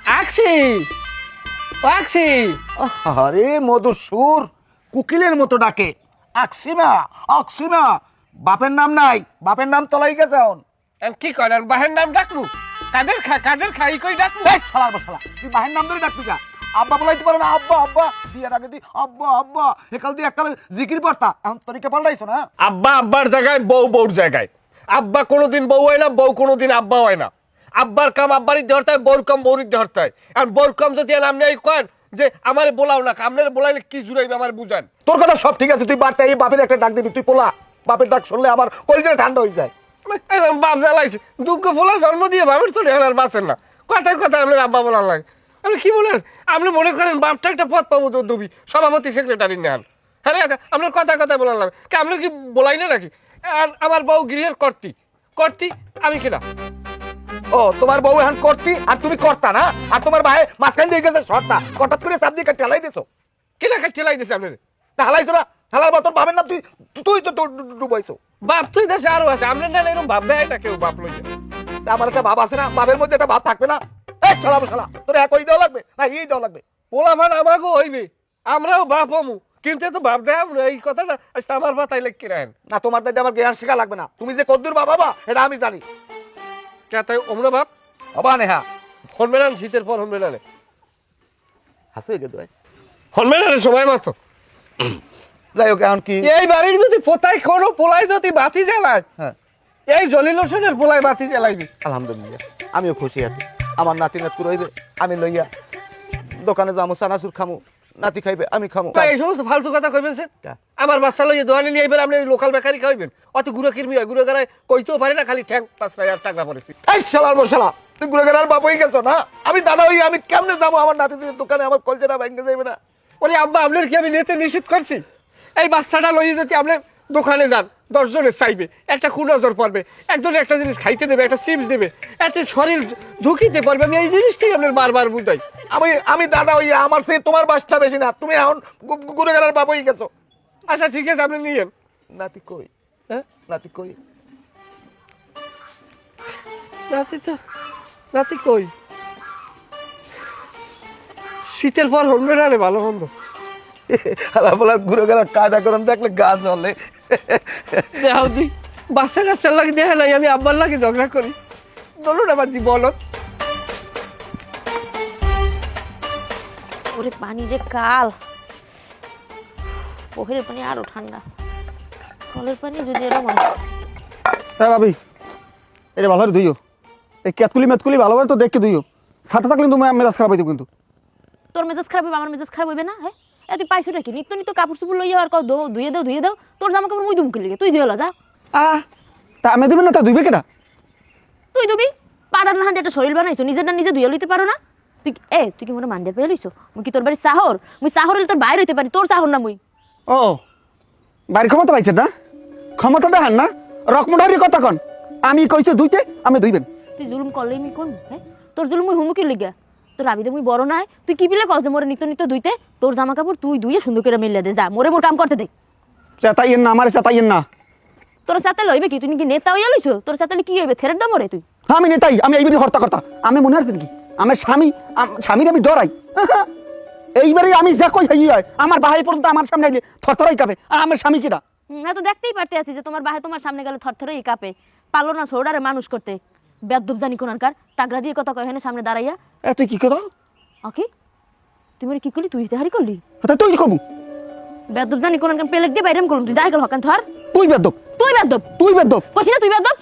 আছি আছি। আরে মধুর সুর কুকিলের মতো ডাকে, আকসিমা আকসিমা। বাপের নাম নাই, বাপের নাম তলাই গেছে এখন। কি করেন বাহের নাম ডাকলু? কাদের খাই কই ডাকলু? শালার বসালা, তুই বাহের নাম ধরে ডাকবি যা। আব্বা বলাইতে পারো না, আব্বা আব্বা বিয়ের আগে তুই আব্বা আব্বা একাল দিয়ে এককালে জিকির পারতা, এখন তরিকে পাল্টাইছো না। আব্বা আব্বার জায়গায় বউ বউর জায়গায়। আব্বা কোনোদিন বউ হয় না, বউ কোনোদিন আব্বা হয় না। আব্বার কাম আব্বারই ধরতে হয়, বউর কাম বউরই ধরতে হয়। আর বউর কাম যদি আপনি কেন যে আমারে বলাও না, আপনার বলাইলে কি জুড়াইবে আমার বুঝান। তোর কথা সব ঠিক আছে, তুই বাড়তে এই বাপের একটা ডাক দিবি, তুই পোলা। বাপের ডাক শুনলে আমার কলিজাটা ঠান্ডা হয়ে যায়। বাপ জ্বালাইছে, দুঃখ ফোলা জন্ম দিয়ে বাপের তো আর বাঁচেন না। কথায় কথায় আপনার আব্বা বলার লাগে। আপনি কি বলেন? আপনি মনে করেন বাপটা একটা পদ পাবো তো দবি সভাপতি সেক্রেটারি নেন। হ্যাঁ আপনার কথায় কথায় বলার লাগে। আপনি কি বলাই না নাকি? আর আমার বউ গৃহের কর্তি কর্তি, আমি কিনা? ও তোমার বউ এখন করতি আর তুমি করতা না, আর তোমার ভাই মাঝখান দিয়ে গেছে সর্তা, হঠাৎ করে চাপ দিয়ে ঠেলাই দিছো। কিনা ঠেলাই দিছে আপনার? তা হালাইছো না, হালার বা তোর বাপের নাম তুই তুই তো ডুবাইছো। বাপ তুই দেশে আরো আছে, আপনার না এরকম ভাব দেয় না কেউ বাপ লইয়া। আমার একটা ভাব আছে না, বাপের মধ্যে একটা ভাব থাকবে না। এই শালা শালা, তোর এক ওই দেওয়া লাগবে না এই দেওয়া লাগবে? পোলাভান আমাকেও হইবে, আমরাও বাপ হমু, কিন্তু এত ভাব দেয় এই কথাটা আজকে আমার মাথায় লেগে রাখেন না। তোমার দাদি আমার জ্ঞান শেখা লাগবে না, তুমি যে কদ্দুর বাবা এটা আমি জানি। তাই অমরা বাপ হবা নেহা হনবেন শীতের পর হনবেন হাসে গেছে হনবেন সময় মতো। যাই হোক এখন কি এই বাড়ির যদি পোতায় কোনো পোলায় যদি বাতি জ্বালায়, হ্যাঁ এই জলিল হোসেনের পোলায় বাতি জ্বালাইবি। আলহামদুলিল্লাহ আমিও খুশি আছি। আমার নাতি নাতকু রইবে, আমি লইয়া দোকানে যাবো, চানাচুর খামু, নাতি খাইবে আমি খামু। এই সমস্ত ফালতু কথা কইবেন স্যার? কা? আমার বাচ্চা লইয়ে দোকানে নিয়ে এবার আপনি লোকাল বেকারি খাইবেন? অত গুঁড়ো কিরমি হয়, গুঁড়ো গাড়ায় কইতেও পারে না, খালি ঠ্যাং ৫,০০০ টাকা পড়েছি। এই শালার বসালা, তুই গুড়েগার বাপ হয়ে গেছো না। আমি দাদা হই, আমি কেমনে যাবো আমার নাতিদের দোকানে? আমার কলজাটা ভেঙে যাইবে না? ওরে আব্বা, আপনার কি আমি নিতে নিষেধ করছি? এই বাচ্চাটা লইয়ে যদি আপনি দোকানে যান, 10 জনের চাইবে, একটা কুনজর পড়বে, একজনে একটা জিনিস খাইতে দেবে, একটা চিপস দেবে, এতে শরীর ঝুঁকিতে পারবে। আমি এই জিনিসটাই আপনার বারবার বুঝাই। আমি দাদা হই, আমার সে তোমার বাসটা বেশি না, তুমি এখন গুড়েগার বাপ হয়ে গেছো। আচ্ছা ঠিক আছে, আপনি নিয়েন। নাতি কই? হ্যাঁ নাতি কই? নাতি কই? শীতের পর হনবে না রে, ভালো মন্দ হালাফালার গুড়েগার কায়দা করুন দেখলে গা জ্বলে। দেখাও তুই বাচ্চা কাচ্চার লাগে দেখে নাই, আমি আব্বার লাগে ঝগড়া করি। ধরুন আমার জীবন ওরে পানি রে কাল, পুকুরের পানি আরো ঠান্ডা, কলের পানি যদি এরকম হয়। হ্যাঁ ভাবি, এটা ভালো করে ধুইও। এই ক্যাতকুলি মেতকুলি ভালোভাবে তো দেখে ধুইও, সাথে থাকলে তোমার মেজাজ খারাপ হইতো কিন্তু। তোর মেজাজ খারাপ হবে, আমার মেজাজ খারাপ হইবে না? হ্যাঁ তুই পাইছো নাকি? নিত্য নিত্য কাপড় চুপড় লইয়া আর ধুয়ে দাও। তোর জামা কাপড় মুই দুমকে লিগে তুই ধুয়ে যা। তা আমি দেবেন না, তা ধুইবে কেটা? তুই ধুবি? পাড়ার না একটা শরীর বানাইছো, নিজেরটা নিজে ধুয়ে লইতে পারো না? তুই কি মনে মানজার পেয়ে লইছো? মুই কি তোর বাড়ি চাহর? মুই চাহর হলে তোর বাইরে হইতে পারি, তোর চাহর না মুই। ও বাড়ির ক্ষমতা পাইছে না, ক্ষমতা দেখান না, রকমটারি কথা কন। আমি কইছো ধুইতে, আমি ধুইবেন। তুই জুলুম করলেই মুই কোন? হ্যাঁ তোর জুলুম মুই হুমুকির লিগা? তোর আবিদে মুই বড় নাই, তুই কি বিলে কস যে মোরে নিত্য নিত্য ধুইতে? তোর জামা কাপড় তুই ধুইয়ে সুন্দর করে মিলিয়ে দে, যা মোরে মোর কাম করতে দে। চেতাইয়েন না, আমার চেতাইয়েন না। তোর সাথে লইবে কি? তুই কি নেতা হইয়া লইছো? তোর সাথে কি হইবে? থেরের দাম মরে তুই? আমি নেতাই, আমি এইবারই হর্তা কর্তা। আমি মনে হচ্ছেন কি আমার স্বামীর আমি ডরাই। এইবারে আমি যা কই হাই হয়, আমার বাহাই পর্যন্ত আমার সামনে আইলে থরথরাই কাঁপে। আর আমার স্বামী কিনা? তো দেখতেই পারতে আছি যে তোমার বাহে তোমার সামনে গেলে থরথরেই কাঁপে। পারলো না ছোড়ারে মানুষ করতে, বেদব জানি কোনকার টাগরা দিয়ে কথা কয় হেনে সামনে দাঁড়াইয়া। তুই কি কথা? ওকে তুই মরে কি করলি? তুই ইতাহারি করলি? তুই কি কমু? বেদব জানি কোনকার পেলেক দিয়ে বাইরাম করলাম, তুই যাই গেল হকান ধর। তুই বেদব, তুই বেদব, তুই বেদব কইছি না তুই বেদব?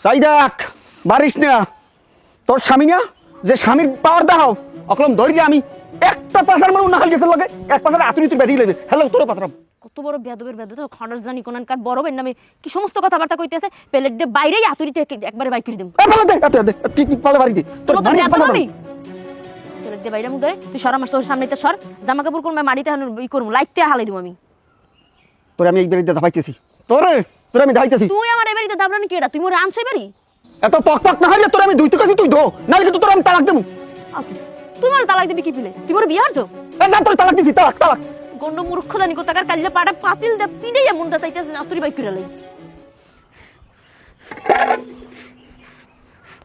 চাই দেখ বারিস না তোর স্বামী না, যে স্বামীর পাওয়ার দেখাও অকলম ধরিয়ে আমি একটা পাথার মারু না হাল যেতে লাগে, এক পাথার আতুরি তুই বেরিয়ে লেবে। হ্যালো তোর পাথারাম কত বড় বেদবের বেদব, খনস জানি কোনকার বড় বেন নামে কি সমস্ত কথাবার্তা কইতেছে। পেলেক দিয়ে বাইরেই আতুরিতে একবারে বাইক করে দেব। পালা দে ঠিক পালা বাড়ি দে তোর বাড়ি পালা বাড়ি। পেলেক দিয়ে বাইরে মুখ ধরে তুই সর, আমার সামনেতে সর। জামা কাপড় কোন মাড়িতে ই করবো, লাইটতে হালাই দেবো আমি। তোর আমি এই বাড়িতে দাবাইতেছি, তোর আমি দাইতেছি। তুই আমার এই বাড়িতে দাবলানি কেডা? তুই মোরে আনছই বাড়ি? এত পক পক না হইলে তোর আমি দুইতে কাছে তুই ধো, নাহলে কিন্তু তোর আমি তালাক দেবো। তুই মোরে তালাক দিবি কি পিলে? তুই মোরে বিয়ে হচ্ছ? না তোর তালাক দিছি, তালাক। গন্ড মূর্খ জানি কোথাকার কালিলে পাটা পাতিল দে পিড়াইয়া মনটা চাইতেছে আতুরি বাইক করে লাই।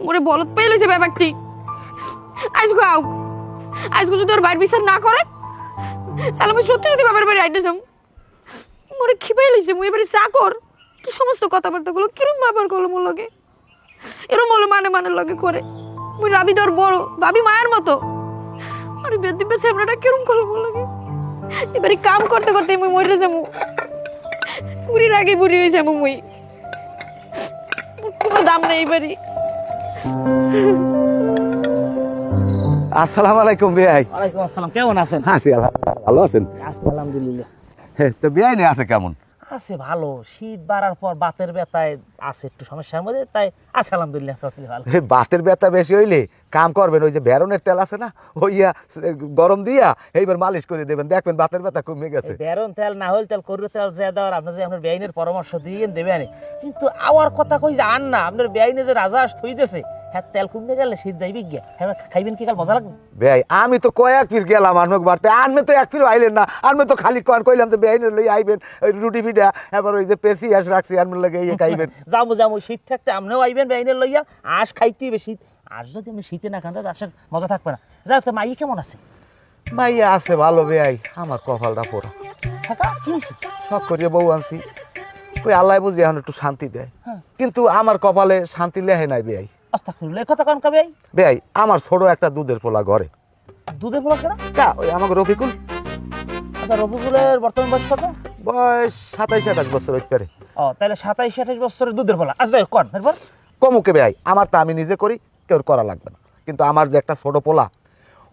মোরে বলত পেয়ে লইছে ব্যাপারটি। আজকে আও আজকে যদি ওর বাইর বিচার না করে তাহলে আমি সত্যি সত্যি বাবার বাড়ি আইতে যাম। মোরে খিপাই লিছে মুই এবারে চাকর কি সমস্ত কথাবার্তাগুলো কিরম ব্যবহার করলো মোর লগে, এরম হলো মানে লগে করে। মুই রাবি তোর বড় ভাবি মায়ের মতো, আরে বেদি বেশি আমরাটা কিরম করলো মোর লগে। এবারে কাম করতে করতে মুই মরে যাবো, বুড়ির আগে বুড়ি হয়ে যাবো মুই, কোনো দাম নেই এবারে। আসসালামু আলাইকুম বিয়াই। ওয়ালাইকুম আসসালাম, কেমন আছেন? আছি ভালো আছেন? আছি আলহামদুলিল্লাহ। তো বিয়াই নিয়ে আছে কেমন? আছে ভালো, শীত বাড়ার পর বাতের ব্যথায় আছে একটু সমস্যার মধ্যে, তাই আছে আলহামদুলিল্লাহ ভালো। বাতের ব্যথা বেশি হইলে কাম করবেন, ওই যে বেরনের তেল আছে না, ওইয়া গরম দিয়া এইবার মালিশ করে দেবেন, দেখবেন বাতের ব্যথা কমে গেছে। বেরন তেল না হইল তেল করু তেল যে দেওয়ার আপনি যে আপনার বেআইনের পরামর্শ দিয়ে দেবেন, কিন্তু আওয়ার কথা কই যে আন না আপনার বেআইনে যে রাজা থইতেছে হ্যাঁ তেল কমে গেলে শীত যাইবে গিয়া, হ্যাঁ খাইবেন কি কাল মজা লাগবে? ভাই আমি তো কয়েক ফির গেলাম আনমুখ বাড়তে, আনমে তো এক ফির আইলেন না, আনমে তো খালি কইলাম যে বেআইনের লই আইবেন, ওই রুটি পিঠা এবার ওই যে পেশি আস রাখছি আনমের লাগে ইয়ে খাইবেন। যাবো শীত থাকতে আপনিও আইবেন বেআইনের লইয়া, আশ খাইতে হবে শীত, আর যদি আমি শীতে না খান তাহলে আসার মজা থাকবে না। যাই তো মাই কেমন আছে? মাইয়া আছে ভালো বেআই, আমার কপালটা পোড়া, থাকা কি হয়েছে? শখ করিয়ে বউ আনছি, ওই আল্লাহ বুঝি এখন একটু শান্তি দেয়, হ্যাঁ। কিন্তু আমার কপালে শান্তি লেহে নাই বেআই। আস্তাগফিরুল্লাহ, এই কথা কোন কবে? বেআই আমার ছোট একটা দুধের পোলা ঘরে। দুধে পোলা কেনা? কা ওই আমাকে রফিকুল, আচ্ছা রফিকুলের বর্তমান বয়স কত? বয়স 27-28 বছর হইতে পারে। ও তাহলে 27-28 বছরের দুধের পোলা। আচ্ছা কোন এরপর? কমুকে বেআই আমার তা আমি নিজে করি, কেউ করা লাগবে না, কিন্তু আমার যে একটা ছোট পোলা,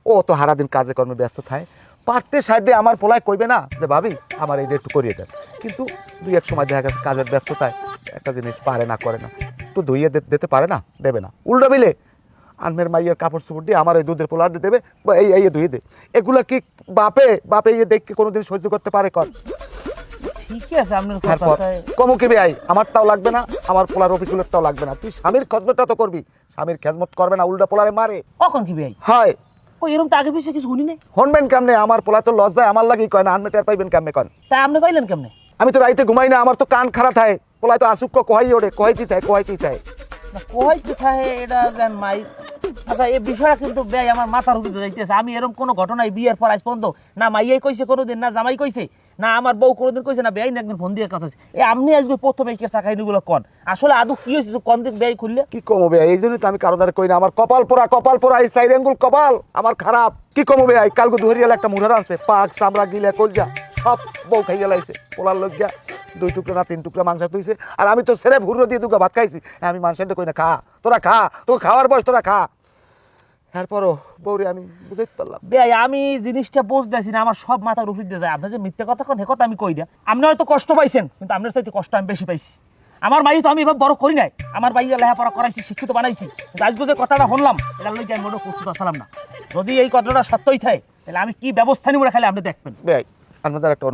ও তো সারাদিন কাজে কর্মে ব্যস্ত থাকে, পারতে সাধ্যে আমার পোলায় কইবে না যে ভাবি আমার এই একটু করিয়ে দেন, কিন্তু দুই এক সময় দেখা গেছে কাজের ব্যস্ততায় একটা জিনিস পারে না করে না, একটু ধুইয়ে দিতে পারে না, দেবে না, উল্টো বিলে আনমের মাইয়ের কাপড় চোপড় দিয়ে আমার ওই দুধের পোলা দেবে, বা এই ধুয়ে দে। এগুলা কি বাপে ইয়ে দেখে কোনোদিন সহ্য করতে পারে? কর ঠিকই আছে আপনার তারপর কথাটাই। কমুকে বেআই আমার তাও লাগবে না, আমার পোলা রফিকুলের তাও লাগবে না, তুই স্বামীর খেদমতটা তো করবি, স্বামীর খেদমত করবে না উল্টা পোলারে মারে কখন কি ভাই? হয়। ও এরকম তো আগে পিছিয়ে কিছু শুনি নাই। হনবেন কেমনে? আমার পোলা তো লজ্জায় আমার লাগি কয় না, আনমে টের পাইবেন কেমনে কন? তা আপনি পাইলেন কেমনে? আমি তো রাইতে ঘুমাই না, আমার তো কান খারাপ থাকে, পোলায় তো আসুক কহাই ওড়ে, কহাইতে চায়। না কই কোথায় এটা জান মাই। আচ্ছা এই বিষয়টা কিন্তু ভাই আমার মাথার উপরে যাইতেছে, আমি এরকম কোনো ঘটনাই বিয়ের পর আজ পর্যন্ত না মাইয়াই কইছে কোনোদিন, না জামাই কইছে, না আমার বউ কোনোদিন কইছে, না বেআইন একদিন ফোন দিয়ে কথা হচ্ছে। আপনি আজকে প্রথম এই কেসা কাহিনীগুলো কন, আসলে আদৌ কি হয়েছে কোন দিন বেআই খুললে? কি কমবে? এই জন্যই তো আমি কারো দ্বারা কই না, আমার কপাল পোড়া এই সাইড অ্যাঙ্গুল কপাল আমার খারাপ। কি কমবে? কালকে দুহরিয়াল একটা মুড়ার আনছে, পাক চামড়া গিলে কলজা সব বউ খাইয়া লাইছে, পোলার লজ্জা 2 টুকরা না 3 টুকরা মাংস তুইছে, আর আমি তো ছেড়ে ভুরো দিয়ে দুগা ভাত খাইছি। আমি মানুষের কই না খা, তোরা খা, তোকে খাওয়ার বয়স তোরা খা। এরপরও বউরে আমি বুঝাইতে পারলাম। বেআই আমি জিনিসটা বুঝতেছি না, আমার সব মাথার উপর দিয়ে যায়। আপনি যে মিথ্যে কথা কোন হে কথা আমি কই না, আপনি হয়তো কষ্ট পাইছেন, কিন্তু আপনার চাইতে কষ্ট আমি বেশি পাইছি। আমার ভাই তো আমি এভাবে বড় করি নাই, আমার ভাই লেখাপড়া করাইছি, শিক্ষিত বানাইছি, আজকে যে কথাটা শুনলাম এটা লইতে আমি মোটেও প্রস্তুত আসলাম না। যদি এই কথাটা সত্যই থাকে তাহলে আমি কি ব্যবস্থা নিব খালি আপনি দেখবেন। বেআই আপনাদের একটা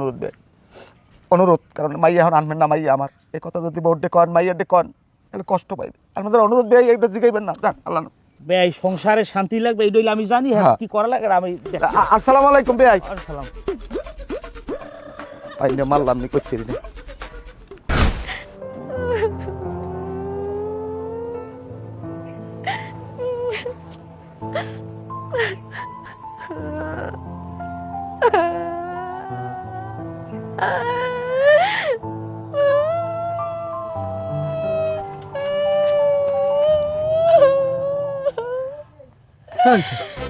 অনুরোধ, কারণ মাইয়া এখন আনবেন না, মাইয়া আমার এই কথা যদি বউডে কন মাইয়াডে কন তাহলে কষ্ট পাইবে। আপনাদের অনুরোধ বেআই এইটা জিগাইবেন না, যান আল্লাহ। বেআই সংসারে শান্তি লাগবে এই আমি জানি, হ্যাঁ কি করা লাগে আমি দেখছি। আসসালামু আলাইকুম বেআই। আসসালাম। আইনে মারলাম নি করতে দিনে।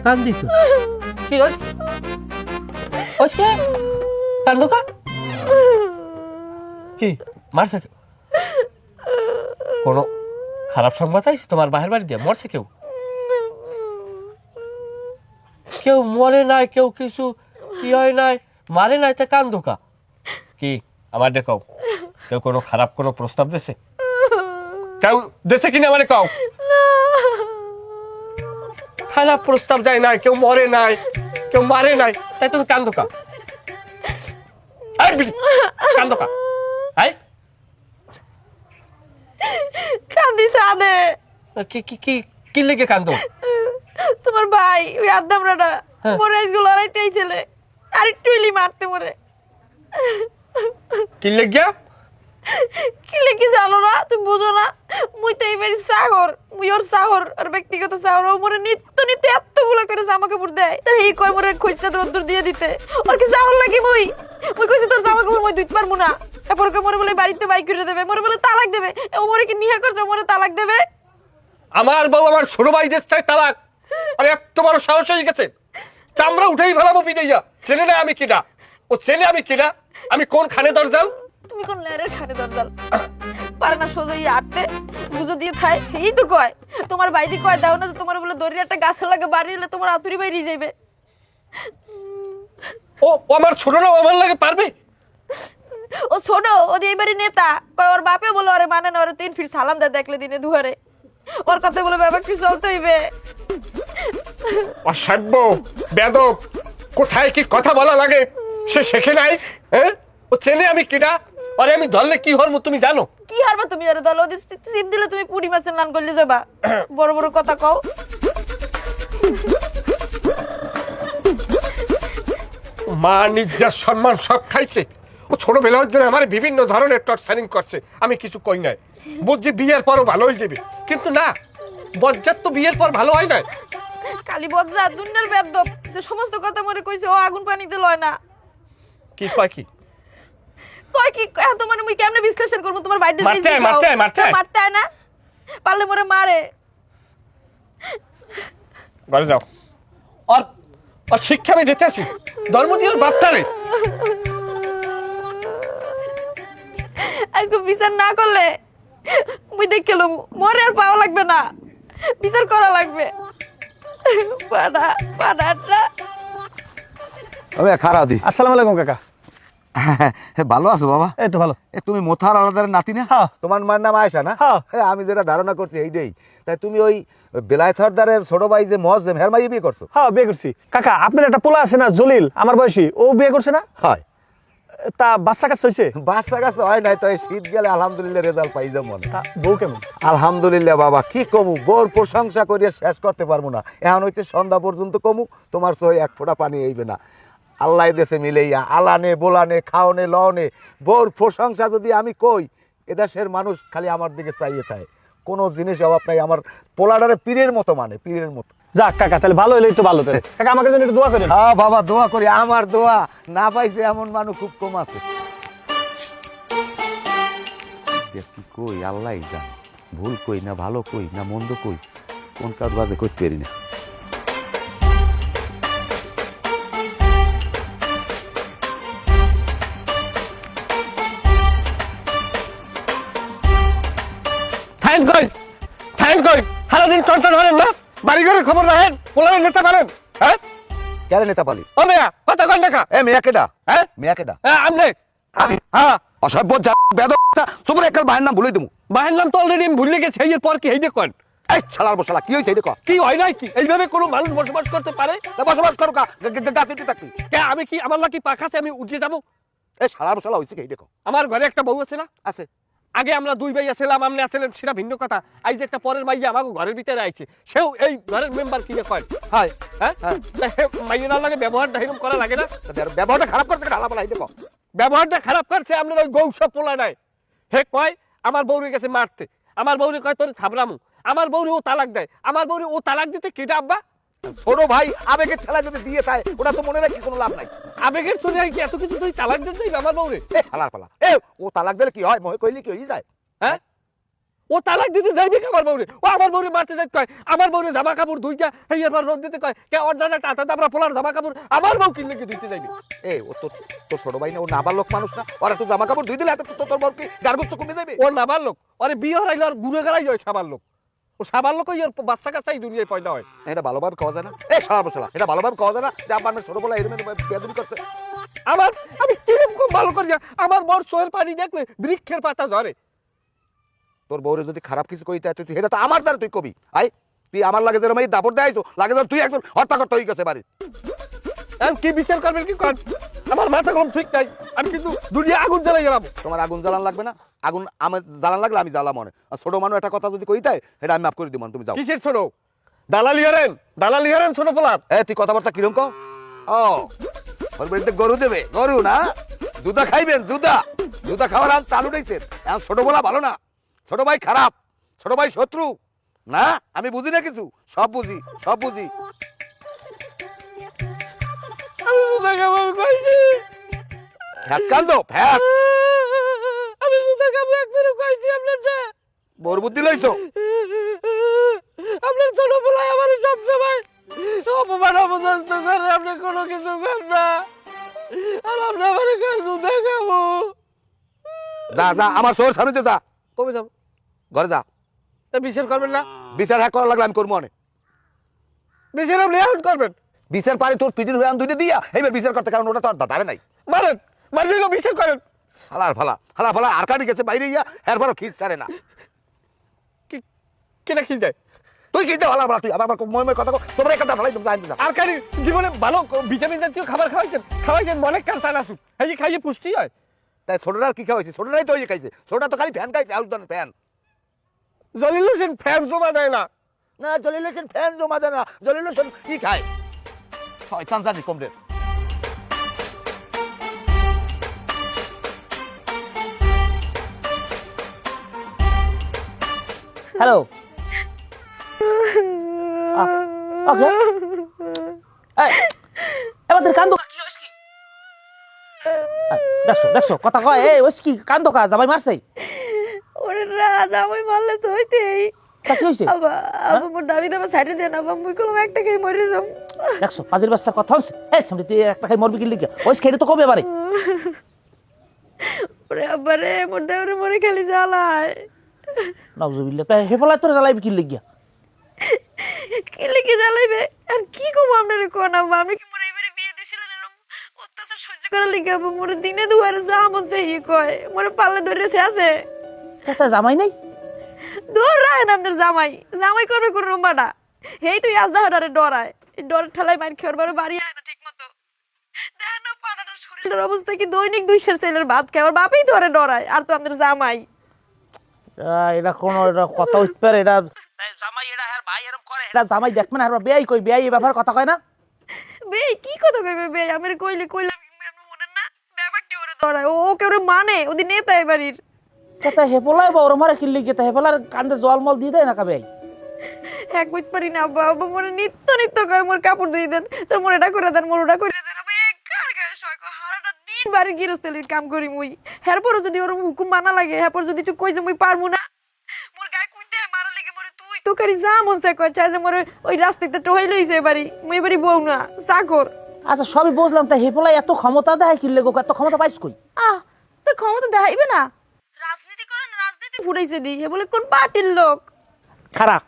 কান্দি তো কি হচ্ছে? কান্দুকা কি মারছে? কোনো খারাপ সংবাদ আইছে তোমার বাহির বাড়ি দিয়ে? মরছে কেউ? কেউ মরে নাই, কেউ কিছু কি হয় নাই, মারে নাই, তা কান্দুকা কি? আমার দেখাও কেউ কোনো খারাপ কোনো প্রস্তাব দিছে? কেউ দেশে কিনা মানে কাও খারাপ প্রস্তাব দেয় নাই, কেউ মরে নাই, কেউ মারে নাই, তাই তুমি কান্দোকা? কান্দোকা কান্দি সাদে কি কি কি কি লেগে কান্দো? তোমার ভাই ওই আদামরাটা মরে আজকে লড়াইতে আইছিলে, আর একটু ইলি মারতে মরে। কি লেগে? কি লেগে জানো না? তুমি বুঝো না? মুই তো এইবারে সাগর, মুই ওর সাগর, আর ব্যক্তিগত সাগর, ও মরে নিত্য এতগুলো জামা কাপড় দেয় তার এই কয় মোরে খুঁজতে রোদ্দুর দিয়ে দিতে ওর কি চাওয়ার লাগে মুই কইছি তোর জামা কাপড় মই ধুইতে পারবো না এরপর মোরে বলে বাড়িতে বাইক করে দেবে মোরে বলে তালাক দেবে ও মোরে কি নিহা করছে মোরে তালাক দেবে আমার বউ আমার ছোট ভাইদের চাই তালাক। আরে এত বড় সাহস হয়ে গেছে, চামড়া উঠেই ফেলাবো পিটাইয়া। ছেলে না আমি কিনা, ও ছেলে আমি কিনা, আমি কোন খানে দরজাল? তুমি কোন লেরের খানে দরজাল পারে না সোজাই আটতে বুঝো দিয়ে খায় এই তো কয় তোমার বাইদি কয় দাও না যে তোমার বলে দড়ির একটা গাছে লাগে বাড়ি দিলে তোমার আতুরি বাইরে যাইবে। ও আমার ছোট না, আমার লাগে পারবে? ও ছোট ও দিয়ে এবারে নেতা কয় ওর বাপে বলে ওরে মানে না ওরে 3 ফিট সালাম দেয় দেখলে দিনে দুয়ারে ওর কথা বলে ব্যাপার কি চলতে হইবে। অসভ্য বেদব, কোথায় কি কথা বলা লাগে সে শেখে নাই। হ্যাঁ, ও ছেলে আমি কিনা, আরে আমি ধরলে কি হরমু তুমি জানো? কি হারবা তুমি আরে দল ওদের সিপ দিলে তুমি পুরি মাছের নান করলে যাবা বড় বড় কথা কও। মা নিজ্জার সম্মান সব খাইছে। ও ছোটবেলার জন্য আমার বিভিন্ন ধরনের টর্চারিং করছে, আমি কিছু কই নাই। বুঝছি বিয়ের পরও ভালো হয়ে যাবে, কিন্তু না, বজ্জাত তো বিয়ের পর ভালো হয় না। কালী বজ্জা দুনিয়ার বেদব যে সমস্ত কথা মরে কইছে ও আগুন পানিতে লয় না। কি কয় কি কয় কি তোমার মুই কেমনে বিশ্লেষণ করব তোমার বাইরে মারতে হয়, মারতে হয়, মারতে হয়। মারতে হয় না পারলে মরে মারে। ঘরে যাও, আর আর শিক্ষা আমি দিতে আসি, ধর্ম দিয়ে ওর বাপটারে। আজকে বিচার না করলে মুই দেখে লম মরে আর পাওয়া লাগবে না, বিচার করা লাগবে। পাড়া পাড়াটা আমি খারাপ দি। আসসালামু আলাইকুম কাকা। ভালো আছো বাবা? এই তো ভালো। তুমি মোথার আলাদার নাতি না? হ্যাঁ। তোমার মায়ের নাম আয়েশা না? হ্যাঁ। আমি যেটা ধারণা করছি এইটাই। তাই তুমি ওই বেলায় সর্দারের ছোট ভাই যে মজদেম হেরমাই বিয়ে করছো? হ্যাঁ বিয়ে করছি কাকা। আপনার একটা পোলা আছে না জলিল আমার বয়সী, ও বিয়ে করছে না? হয়। তা বাচ্চা কাচ্চা হয়েছে? বাচ্চা কাছে হয় নাই, তো এই শীত গেলে আলহামদুলিল্লাহ রেজাল্ট পাই যাবো মনে। তা বউ কেমন? আলহামদুলিল্লাহ বাবা, কি কমু, বউর প্রশংসা করিয়া শেষ করতে পারবো না। এখন হইতে সন্ধ্যা পর্যন্ত কমু, তোমার সহি এক ফোঁটা পানি হইবে না। আল্লাহ দেশে মিলেইয়া আলানে বোলানে খাওনে লওনে বউর প্রশংসা যদি আমি কই, এদেশের মানুষ খালি আমার দিকে চাইয়ে থাকে, কোনো জিনিস অভাব নাই। আমার পোলাডারে পীরের মতো মানে, পীরের মতো। যাক কাকা, তাহলে ভালো হলেই তো ভালো। তাহলে কাকা আমাকে জন্য একটু দোয়া করেন। হ্যাঁ বাবা, দোয়া করি। আমার দোয়া না পাইছে এমন মানুষ খুব কম আছে। কি কই আল্লাহ জানে, ভুল কই না ভালো কই না মন্দ কই, কোন কাজ বাজে করতে পারি না। থাইন কই, থাইন কই, সারাদিন টনটন হলেন না, বাড়ি ঘরের খবর রাখেন, পোলারের নেতা পারেন। হ্যাঁ, কেন নেতা পালি? ও মেয়া কথা কন দেখা। এ মেয়া কেডা? হ্যাঁ মেয়া কেডা? হ্যাঁ আমনে। আমি হ্যাঁ, অসভ্য বেদা সুপুর একটা ভাইয়ের নাম ভুলে দেবো। বাহের নাম তো অলরেডি আমি ভুলে গেছি, এর পর কি এই দেখুন এই শালার বসালা কি হয়েছে দেখো? কি হয় নাই কি এইভাবে কোনো মানুষ বসবাস করতে পারে? বসবাস করো গাছে থাকবি। কে আমি কি আমার নাকি পাখা আছে আমি উঠে যাবো? এই শালার বসালা হয়েছে কি দেখো? আমার ঘরে একটা বউ আছে না? আছে। আগে আমরা দুই ভাই ছিলাম, আপনি আছিলেন, সেটা ভিন্ন কথা। আজ যে একটা পরের মাইয়া আমাকে ঘরের ভিতরে আইছে, সেও এই ঘরের মেম্বার কি দেখেন? হাই হ্যাঁ, মাইয়ের লাগে ব্যবহারটা এরকম করা লাগে না? ব্যবহারটা খারাপ করতে ঢালা বলা এই দেখো। ব্যবহারটা খারাপ করছে আপনার ওই গৌ সব পোলা নাই। হে কয় আমার বউরে গেছে মারতে, আমার বউরে কয় তোর থাবরামু, আমার বউরে ও তালাক দেয়, আমার বউরে ও তালাক দিতে কেটা আব্বা? ছোট ভাই আবেগের ঠেলা যদি দিয়ে থাকে ওটা তো মনে রাখি কোনো লাভ নাই। আবেগের চলে কি এত কিছু তুই তালাক দিতে যাইবে আমার বউরে? এ হালার পালা, এ ও তালাক দিলে কি হয়? মহে কইলি কি হয়ে যায়? হ্যাঁ, ও তালাক দিতে যাইবে কি আমার বউরে? ও আমার বউরে মারতে যাই কয়, আমার বউরে জামা কাপড় ধুইয়া এই এবার রোদ দিতে কয়, কে অর্ডারটা টাটা দাবরা পোলার জামা কাপড় আমার বউ কিনলে কি ধুইতে যাইবে? এ ও তো তোর ছোট ভাই না, ও নাবার লোক মানুষ না? ওরা একটু জামা কাপড় ধুই দিলে এত তোর বর কি গার্গস্থ কমে যাবে? ও নাবার লোক, আরে বিয়ে হারাইলে আর গুড়ে গাড়াই হয় সাবার লোক। ও সাবার লোক ওই বাচ্চা কাচ্চাই দুনিয়ায় পয়দা হয়। এটা ভালোভাবে খাওয়া যায় না? এ শালা বসালা, এটা ভালোভাবে খাওয়া যায় না যে আপনার ছোট বলা এরমেন বেদবি করছে? আমার আমি কিরকম ভালো করি, আমার বর চোখের পানি দেখলে বৃক্ষের পাতা ঝরে। তোর বউরে যদি খারাপ কিছু কইতে তুই এটা তো আমার দ্বারা তুই কবি। আই তুই আমার লাগে যেরকম এই দাপড় দেয় লাগে তুই একজন হত্যাকর্তা হয়ে গেছে বাড়ি। আমি কি বিচার করবেন কি কর, আমার মাথা কম ঠিক নাই, আমি কিন্তু দুনিয়া আগুন জ্বালাই গেলাম। তোমার আগুন জ্বালান লাগবে না, আগুন আমার জ্বালান লাগলে আমি জ্বালা মনে। আর ছোট মানুষ একটা কথা যদি কইতে এটা আমি মাফ করে দিব, তুমি যাও। কিসের ছোট? দালালি হারেন ছোট পোলার। এ তুই কথাবার্তা কিরম কও? ও ওর বাড়িতে গরু দেবে, গরু না জুতা খাইবেন, জুতা খাওয়ার আম চালু রয়েছে। এখন ছোট বলা ভালো না, ছোট ভাই খারাপ, ছোট ভাই শত্রু না। আমি বুঝি না কিছু, সব বুঝি। জুতা খাবো কইছি ফ্যাট কান্দো ফ্যাট আমি জুতা খাবো একবারে কইছি আপনারটা বড় বুদ্ধি লইছো আপনার ছোট বলাই আমার সব সময় অপমান অপদস্থ করে আপনি কোনো কিছু করেন না আর আপনি আমার জুতা খাবো যা যা আমার শহর সামনে যা কবে যাবো ঘরে যা তা বিচার করবেন না বিচার হ্যাঁ করা লাগলে আমি করবো অনেক বিচার আপনি এখন করবেন বিচার পারে তোর পিটির হয়ে দুইটা দিয়া এইবার বিচার করতে কারণ ওটা তো আর দাঁড়াবে নাই মারেন মারলে বিচার করেন হালার ফালা আর কাটি গেছে বাইরে গিয়া এরপরও খিস ছাড়ে না কেনা খিল যায় তুই খিস দে হালার ফালা তুই আবার ময় কথা তোমরা একটা ফালাই তুমি জানি না আর কারি জীবনে ভালো ভিটামিন জাতীয় খাবার খাওয়াইছেন মনে কাঁচা না সুপ এই যে খাইয়ে পুষ্টি হয় তাই ছোটরা কি খাওয়াইছে ছোটরাই তো ওই যে খাইছে ছোটরা তো খালি ফ্যান খাইছে আলুদানের ফ্যান জলিল হোসেন ফ্যান জমা দেয় না না জলিল হোসেন ফ্যান জমা দেয় না জলিল হোসেন কি খায় শয়তান জানি কম রে হ্যালো ওকে এবার কান্দো কি হইছে কি দেখছো কথা কয় এই হইছে কি কান্দো কা জামাই মারছে ওরে রাজ আমি মারলে তো হইতেই তা কি হইছে আবা মোর দাবি দাবা সাইডে দেন আবা মুই কলম একটা খেয়ে মরে যাম দেখছো পাজির বাচ্চা কথা হইছে এই সামনে তুই একটা খাই মরবি কি লিখা হইছে খেলে তো কবে এবারে ওরে আবারে মোর দেওরে মরে খালি জ্বালায় নাউজুবিল্লাহ তাই হেফালাই তোর জ্বালাইবি কি লিখিয়া কি লিখে জ্বালাইবে আর কি কম আপনারে কোন আব্বা আমি কি মোরে এবারে বিয়ে দিছিলেন এরকম অত্যাচার সহ্য করা লিখে আব্বা মোরে দিনে দুয়ারে যাম হচ্ছে ই কয় মোরে পাল্লে ধরেছে আছে তা জামাই নাই দৌড় রাখেন আপনার জামাই জামাই করবে কোন রুম্বাটা হেই তুই আজ দাহাটারে ডরায় এই ডর ঠেলায় মার খেয়ে বারে বাড়ি আয় না ঠিক মতো দেখেন না পাড়াটার শরীরের অবস্থা কি দৈনিক 200 ছেলের ভাত খায় আর বাপই ধরে ডরায় আর তো আপনার জামাই এটা কোন এটা কথা হইতে পারে এটা জামাই এটা আর ভাই এরকম করে এটা জামাই দেখবে না আর বেয়াই কই বেয়াই এই ব্যাপার কথা কয় না বে কি কথা কইবে বে আমার কইলাম আপনি মনে না ব্যাপারটি ওরে ধরায় ও কেউ মানে ওদি নেতা এবাড়ির কথা হেপলাই বড় মারে কি লিখে তা হেপলার কান্দে জলমল দিয়ে দেয় না কাবে এক বুঝ পারি না বাবা মোরে নিত্য কয় মোর কাপড় ধুই দেন তোর মোর এটা করে দেন মোর ওটা করে দেন আমি এক কার গায়ে শয় কয় হারাটা দিন বাড়ি গিরস্তেলির কাম করি মুই এরপরও যদি ওর হুকুম মানা লাগে এরপর যদি তুই কই যে মুই পারমু না মোর গায়ে কইতে মারা লাগে মোরে তুই তো করি যা মন চাই কয় চাই যে মোরে ওই রাস্তাতে টহই লইছে এবারে মুই এবারে বউ না চাকর আচ্ছা সবই বুঝলাম তা হেপলাই এত ক্ষমতা দেয় কি লেগো এত ক্ষমতা পাইছ কই আহ তো ক্ষমতা দেখাইবে না রাজনীতি করেন রাজনীতি ফুটাইছে দি এ বলে কোন পার্টির লোক খারাপ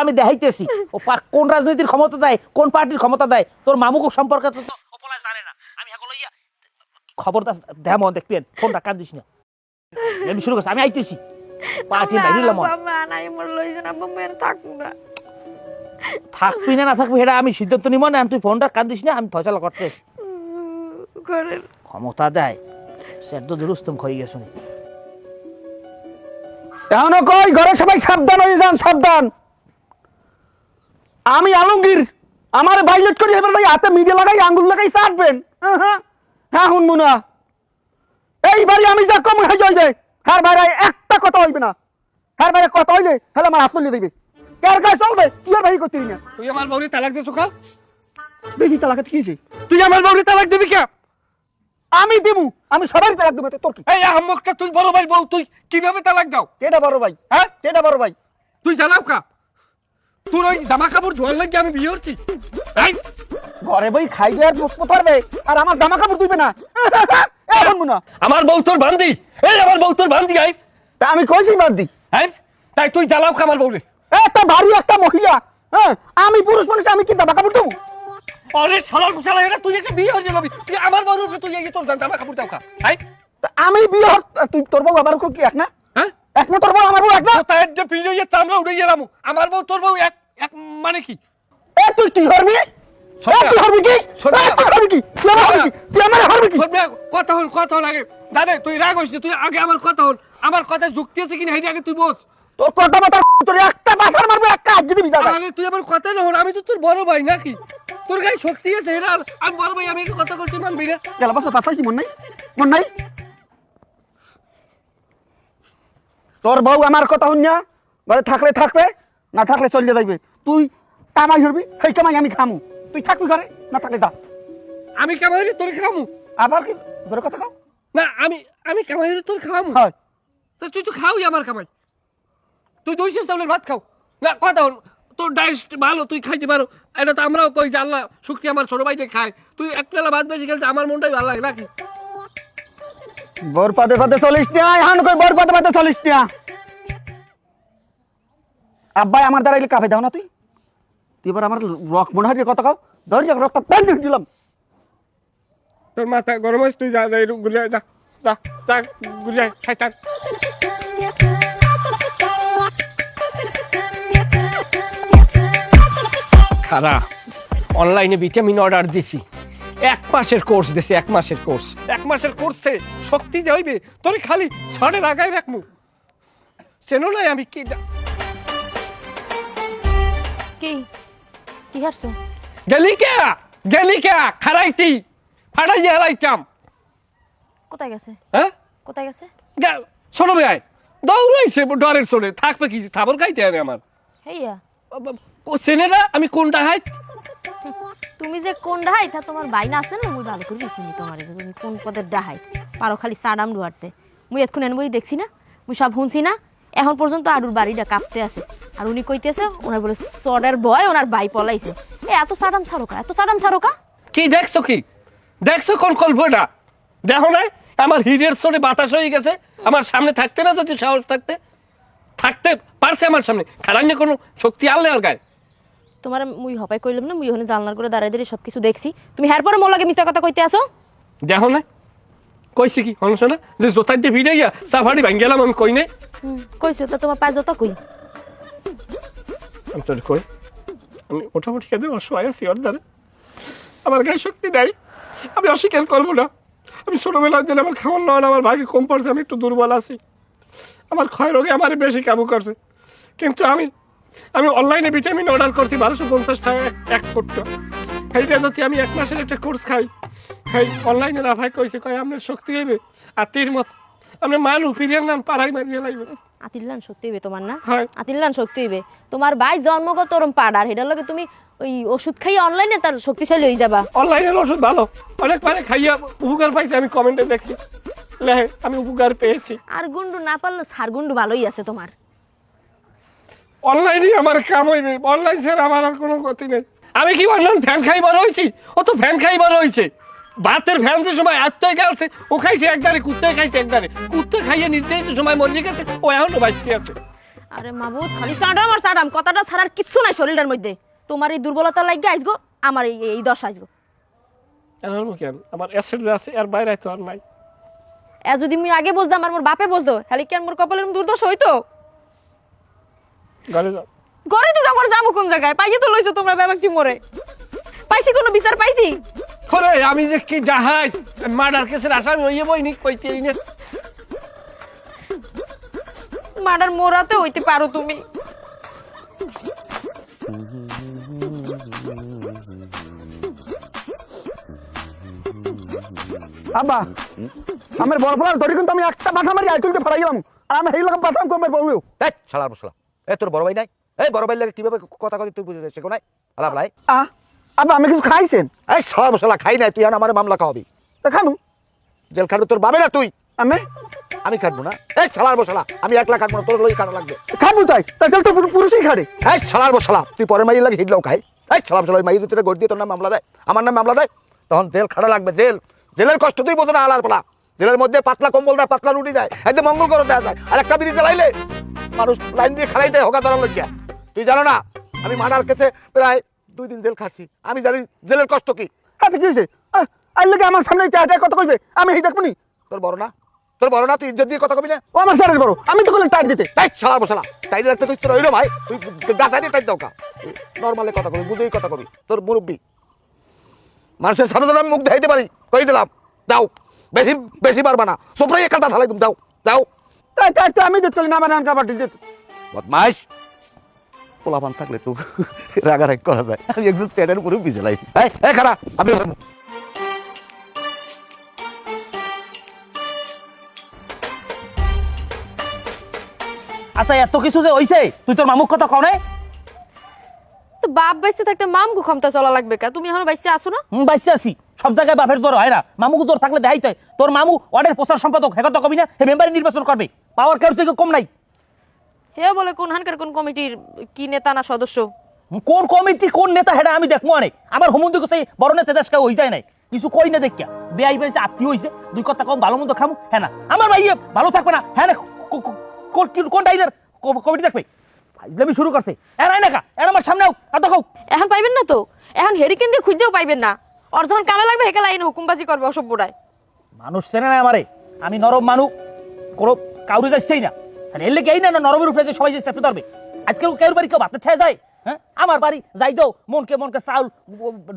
আমি দেখাইতেছি ও কোন রাজনীতির ক্ষমতা দেয় কোন পার্টির ক্ষমতা দেয় তোর মামুকে সম্পর্কে তো ওপলা জানে না আমি হাগো লইয়া খবরদার দেমো দেখবেন ফোনটা কাঁদিস না আমি শুরু করছি আমি আইতেছি পার্টি বাইরে লাম বাবা নাই মোর লইছেন আব্বা মেন থাকবো না থাকবি না থাকবি এটা আমি সিদ্ধান্ত নিব না তুই ফোনটা কাঁদিস না আমি ফয়সালা করতেছি করেন ক্ষমতা দেয় সেদ্ধ দুরুস্তম হয়ে গেছে এখনো কই ঘরে সবাই সাবধান হয়ে যান সাবধান আমি আলমগীর আমার বাইলেট করি এবার ভাই হাতে মিডে লাগাই আঙ্গুল লাগাই চাটবেন হ্যাঁ হুন মুনা এইবারই আমি যা কম হয়ে যাইবে হ্যাঁ বাইরে একটা কথা হইবে না হ্যাঁ বাইরে কথা হইলে তাহলে আমার হাত তুলে দিবে কার কাছে চলবে তুই আর ভাই করতে না তুই আমার বউরে তালাক দিছো কা দেখি তালাকে কিছে তুই আমার বউরে তালাক দিবি কে আমি দেবো আমি সবাই তালাক দেবো তোর কি এই আহমকটা তুই বড় ভাই বউ তুই কিভাবে তালাক দাও কেডা বড় ভাই হ্যাঁ কেডা বড় ভাই তুই জানাও কা তোর ওই জামা কাপড় ধোয়ার লাগে আমি বিয়ে করছি এই ঘরে বই খাইবে আর মুখ পারবে আর আমার জামা কাপড় দিবে না এখন মুনা আমার বউ তোর বান্দি এই আমার বউ তোর বান্দি আই তা আমি কইছি বাদ দি হ্যাঁ তাই তুই জ্বালাও কা আমার বউরে এত ভারী একটা মহিলা হ্যাঁ আমি পুরুষ মানুষ আমি কি জামা কাপড় দেবো আরে শালার কুশালা এটা তুই একটা বিয়ে হয়ে যাবি তুই আমার বউর উপরে তুই এই তোর জামা কাপড় দাও কা হ্যাঁ তা আমি বিয়ে তুই তোর বউ আমার কি এক না হ্যাঁ এক না তোর বউ আমার বউ এক না তাই যে পিড়ে যে চামড়া উড়ে গেলাম আমার বউ তোর বউ এক এক মানে কি এ তুই কি হরবি তুই হরবি কি তুই হরবি কি তুই আমার হরবি কি তুই আমার হরবি কি কথা হল আগে দাদা তুই রাগ হইস তুই আগে আমার কথা হল আমার কথা যুক্তি আছে কিনা হেঁটে আগে তুই বোঝ তোর কথা বাতা তোর একটা বাসার মারবো একটা আজ দিবি দাদা তাহলে তুই আমার কথা না হল আমি তো তোর বড় ভাই নাকি তোর গায়ে শক্তি আছে এরা আমি বড় ভাই আমি একটু কথা বলতে মানবি না গেল বাসা বাসা কি মন নাই তোর বউ আমার কথা শুন না ঘরে থাকলে থাকবে না থাকলে চলে যাইবে তুই কামাই হরবি সেই কামাই আমি খামু তুই থাকবি ঘরে না থাকলে যা আমি কামাই হইলে তোর খাওয়ামু আবার কি ধরে কথা কও না আমি কামাই হইলে তোর খাওয়ামু হয় তো তুই তো খাওই আমার কামাই তুই 200 চাউলের ভাত খাও না কথা হল তোর ডায়েট ভালো তুই খাইতে পারো এটা তো আমরাও কই যে আল্লাহ শুক্রিয়া আমার ছোট ভাইটা খায় তুই একবেলা ভাত বেশি খেলতে আমার মনটাই ভালো লাগে নাকি বর পাতে পাতে 40 টিয়া এখন কই বর পাতে পাতে 40 টিয়া আব্বাই আমার দ্বারা এলে কাফে দাও না তুই তুই এবার আমার রক মনে হয় কথা কও ধরি রক্ত টান দিলাম তোর মাথা গরম হয়েছে তুই যা যা ঘুরে যা যা যা ঘুরে শয়তান খারাপ অনলাইনে ভিটামিন অর্ডার দিছি 1 মাসের কোর্স দিছি 1 মাসের কোর্স 1 মাসের কোর্সে শক্তি যে হইবে তোর খালি ছড়ে রাখাই রাখমু চেনো নাই আমি কি কি কি হাসছো গেলি কে খারাইতি ফাটাই হারাইতাম কোথায় গেছে হ্যাঁ কোথায় গেছে ছোট ভাই দৌড়াইছে ডরের চলে থাকবে কি থাবর খাইতে হবে আমার হেইয়া ও চেনে না আমি কোনটা হাইট তুমি যে কোন ডাহাই তা তোমার বাইনা আছে না মুই ভালো করে চিনি তোমার তুমি কোন পদের ডাহাই পারো খালি সাডাম ডুয়ারতে মুই এতক্ষণ বই দেখছি না মুই সব শুনছি না এখন পর্যন্ত আরুর বাড়িটা কাঁপতে আছে আর উনি কইতেছে ওনার বলে সডের ভয় ওনার ভাই পলাইছে এত সাডাম ছাড়োকা কি দেখছো কোন কল্পটা দেখো না আমার হিরের চলে বাতাস হয়ে গেছে আমার সামনে থাকতে না যদি সাহস থাকতে পারছে আমার সামনে খারাপ কোনো শক্তি আনলে আর গায়ে তোমার মুই হপাই কইলাম না মুই ওখানে জানলার করে দাঁড়ায় দাঁড়িয়ে সবকিছু দেখছি তুমি হ্যার পরে মোর লাগে মিথ্যা কথা কইতে আসো দেখো না কইছি কি হনস না যে জোতার দিয়ে ভিড়ে গিয়া সাফারি ভাঙ গেলাম আমি কই নাই কইছো তা তোমার পায়ে জোতা কই আমি তোর কই আমি মোটামুটি খেতে অসহায় আছি ওর দ্বারা আমার গায়ে শক্তি নাই আমি অস্বীকার করবো না আমি ছোটবেলার দিন আমার খাওয়ার নয় আমার ভাগে কম পড়ছে আমি একটু দুর্বল আছি আমার ক্ষয় রোগে আমার বেশি কাবু করছে কিন্তু আমি অনলাইনে ভিটামিন অর্ডার করছি 1250 টাকা এক কোটটা সেইটা যদি আমি 1 মাসের একটা কোর্স খাই সেই অনলাইনে না ভাই কইছে কয় আপনার শক্তি হইবে আর তীর মত আপনি মাল ফিরিয়ে নাম পাড়াই মারিয়ে লাগবে আতিল্লান শক্তি হইবে তোমার না হয়। আতিল্লান শক্তি হইবে তোমার ভাই জন্মগত ওরম পাড়ার হেডার লগে তুমি ওই ওষুধ খাইয়ে অনলাইনে তার শক্তিশালী হয়ে যাবা অনলাইনের ওষুধ ভালো অনেক মানে খাইয়া উপকার পাইছি আমি কমেন্টে দেখছি লেহে আমি উপকার পেয়েছি আর গুন্ডু না পারলো সার গুন্ডু ভালোই আছে তোমার অনলাইনে আমার কাম হইবে অনলাইন স্যার আমার আর কোনো গতি নেই আমি কি অনলাইন ফ্যান খাই বড় হয়েছি ও তো ফ্যান খাই বড় হয়েছে ভাতের ফ্যান যে সময় আত্মই গেছে ও খাইছে একদারে কুত্তে খাইছে একদারে কুত্তে খাইয়ে নির্ধারিত সময় মরে গেছে ও এখনো বাঁচতে আছে আরে মাবুদ খালি সাডাম আর সাডাম কথাটা ছাড়ার কিচ্ছু নাই শরীরের মধ্যে তোমার এই দুর্বলতা লাগিয়ে আসগো আমার এই দশা আসগো কেন আমার অ্যাসিড আছে আর বাইরে তো আর নাই যদি মুই আগে বুঝতাম আর মোর বাপে বুঝতো খালি কি আর মোর কপালের দুর্দশা হইতো ঘরে যাও ঘরে তো যাবার যাবো কোন জায়গায় পাইয়ে তো লইছো তোমরা ব্যাপারটি মরে পাইছি কোনো বিচার পাইছি করে আমি যে কি ডাহাই মার্ডার কেসের আসামি হইয়ে বইনি কইতে না মার্ডার মোরাতে হইতে পারো তুমি আব্বা আমার বড় ফলার ধরি কিন্তু আমি একটা বাসা মারি আইতুলকে ফেলাই গেলাম আর আমি হেই লাগা বাসা কমে বলবো এই শালার বসলা এই তোর বড় ভাই নাই এই বড় ভাই লাগে কিভাবে কথা কই তুই বুঝে যাচ্ছে কোনাই আলাপ লাই আব্বা আমি কিছু খাইছেন এই শালার বসলা খাই নাই তুই আর আমার মামলা খাওয়াবি তা খাবো জেল খাটবে তোর বাবে না তুই আমি কাটবো না এই শালার বসলা আমি একলা কাটবো না তোর লই কাটা লাগবে খাবো তাই তাহলে তো পুরুষই খাড়ে এই শালার বসলা তুই পরে মাইয়ে লাগে হিটলাও খাই এই শালার বসলা মাইয়ে দুটো গড় দিয়ে তোর নাম মামলা দেয় আমার নাম মামলা দেয় তখন জেল খাটা লাগবে জেলের কষ্ট তুই বোঝো না আলার পালা জেলের মধ্যে পাতলা কম্বল দেয় পাতলা রুটি দেয় একদম মঙ্গল করে দেওয়া যায় আর একটা বিড়ি জ্বালাইলে মানুষ লাইন দিয়ে খালাই দেয় হোকা ধরার লজ্ঞা তুই জানো না আমি মার্ডার কেসে প্রায় 2 দিন জেল খাচ্ছি আমি জানি জেলের কষ্ট কি আচ্ছা কি হয়েছে আর লাগে আমার সামনে চাটায় কথা কইবে আমি এই দেখবনি তোর বড় না তুই ইজ্জত দিয়ে কথা কবি না ও আমার স্যারের বড় আমি তো কইলাম টাইট দিতে তাই শালার বসলা টাইট রাখতে তুই তোর হইলো ভাই তুই গাছাইতে টাইট দাও কা নরমালি কথা কবি বুঝেই কথা কবি তোর মুরব্বি মানুষের সামনে আমি মুখ দেখাইতে পারি কই দিলাম দাও বেশি পারবা না সোপরাই একটা ঢালাই তুমি দাও টাইট তো আমি দিতে কইলাম আমার নাম কাবার দিতে বদমাইশ পোলাপান থাকলে তো রাগারাগ করা যায় আমি একজন স্ট্যান্ডের উপরে বিজে লাইছি এই খারাপ আমি আচ্ছা এত কিছু যে হইছে তুই তোর মামুক কথা কও নাই তো তো বাপ বাইসে থাকতে মামগু ক্ষমতা চলা লাগবে কা? তুমি এখন বাইসে আসো না? বাইসে আছি, সব জায়গায় বাপের জোর হয় না, মামুকে জোর থাকলে দেখাইতে হয়। তোর মামু ওয়ার্ডের প্রচার সম্পাদক, হে কথা কবি না, হে মেম্বারে নির্বাচন করবে, পাওয়ার কার থেকে কম নাই। হে বলে কোন হানকার কোন কমিটির কি নেতা না সদস্য? কোন কমিটি কোন নেতা হেডা আমি দেখবো অনেক, আমার হুমুন্দি গোসাই বড় নেতা দেশ কেউ হয়ে যায় নাই, কিছু কই না দেখিয়া বেআই বেড়েছে আত্মীয় হয়েছে, দুই কথা কম ভালো মন্দ খামু, হ্যাঁ না আমার ভাই ভালো থাকবে না, হ্যাঁ না কোন ডাইনার কমিটি দেখবে আমি শুরু করছে, এর আই না কা এর আমার সামনে দেখো। এখন পাইবেন না তো, এখন হেরিকেন দিয়ে খুঁজেও পাইবেন না। ওর যখন কামে লাগবে হেকেলা আইন হুকুমবাজি করবে অসভ্যটায়। মানুষ চেনে না আমারে, আমি নরম মানুষ, কোনো কাউরে যাচ্ছেই না, আর এলে কেই না নরমের উপরে যে সবাই যে চেপে ধরবে। আজকাল কেউ বাড়ি কেউ ভাতে ঠেয়ে যায়, হ্যাঁ আমার বাড়ি যাই দাও মনকে মনকে চাউল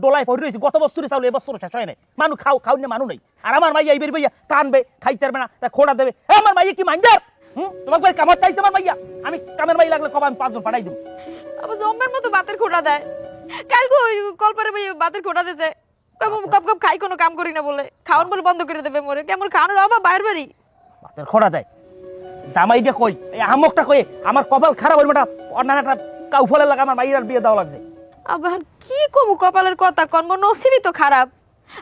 ডোলায় পড়ে রয়েছে, গত বছরে চাউল এবছর শেষ হয় নাই, মানুষ খাও না মানুষ নেই। আর আমার মাইয়া এই বের ভাইয়া কানবে খাইতে পারবে না, তা খোড়া দেবে, আমার মাইয়া কি মাইন্ডার, তোমাকে ভাই কামার চাইছে আমার মাইয়া, আমি কামের মাই লাগলে কবে আমি 5 জন পাঠাই দেবো। আবার জম্মের মতো বাতের খোটা দেয়, কালকে ওই কলপারে ভাই বাতের খোটা দিয়েছে, কপ কপ খাই কোনো কাম করি না বলে, খাওয়ান বলে বন্ধ করে দেবে মোরে, কেমন খাওয়ানোর অভাব বাইরে বাড়ি। বাতের খোড়া দেয়, জামাইটা কই এই আমকটা কই আমার কপাল খারাপ হইল না, অন্যান্যটা কাউ ফলে লাগা আমার মাইয়ার বিয়ে দেওয়া লাগছে। আবার কি কমু কপালের কথা কন, মোর নসিবই তো খারাপ।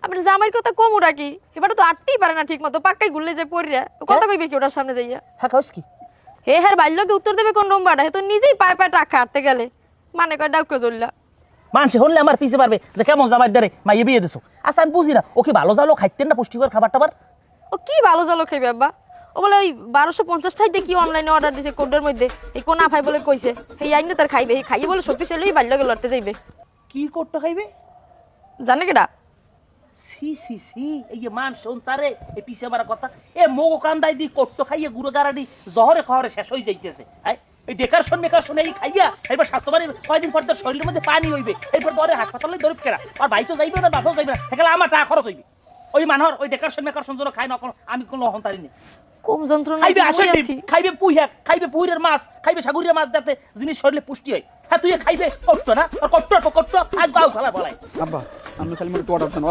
আপনার জামাইয়ের কথা কমু রাখি, এবারে তো আটতেই পারে না ঠিক মতো, পাক্কাই গুললে যায় পড়িয়া, কথা কইবে কি ওটার সামনে যাইয়া? হ্যাঁ কাউস কি হে হ্যাঁ বাল্যকে উত্তর দেবে কোন নম্বরটা, হে তো নিজেই পায়ে পায়ে টাকা হাঁটতে গেলে মানে কয় ডাউকে চললা। মানুষ হলে আমার পিছে পারবে যে কেমন জামাই দারে মাইয়ে বিয়ে দিছো। আচ্ছা আমি বুঝি না ও কি ভালো জালো খাইতেন না পুষ্টিকর খাবার টাবার? ও কি ভালো জালো খাইবে আব্বা? ও বলে ওই 1250 টাইতে কি অনলাইনে অর্ডার দিছে কোডের মধ্যে, এই কোন আফাই বলে কইছে এই আইনে তার খাইবে, এই খাইয়ে বলে শক্তিশালী বাল্যকে লড়তে যাইবে। কি করতে খাইবে জানে কেডা? সি সি সি এই যে মান শোন তারে এই পিছে মারা কথা, এ মোগো কান্দাই দি কষ্ট খাইয়ে গুড়ো গাড়াডি জহরে খাওয়ারে শেষ হয়ে যাইতেছে। হ্যাঁ এই বেকার শোন এই খাইয়া এবার স্বাস্থ্যবাড়ি কয়দিন পর তোর শরীরের মধ্যে পানি হইবে, এরপর ধরে হাসপাতালে ধরে কেনা, আর ভাই তো যাইবে না বাবাও যাইবে না, সেখানে আমার টাকা খরচ হইবে। ওই মানুষ ওই ডেকার শোন জন্য খাই না, আমি কোনো অহংকারী নেই। কম যন্ত্রণা খাইবে আসল ডিম, খাইবে পুইহাক, খাইবে পুইরের মাছ, খাইবে সাগরিয়া মাছ, যাতে জিনিস শরীরে পুষ্টি হয়। হ্যাঁ তুই খাইবে কষ্ট না, আর কষ্ট আজ গাও খেলা বলাই। আব্বা আমি খালি মোর অর্ডার দেন।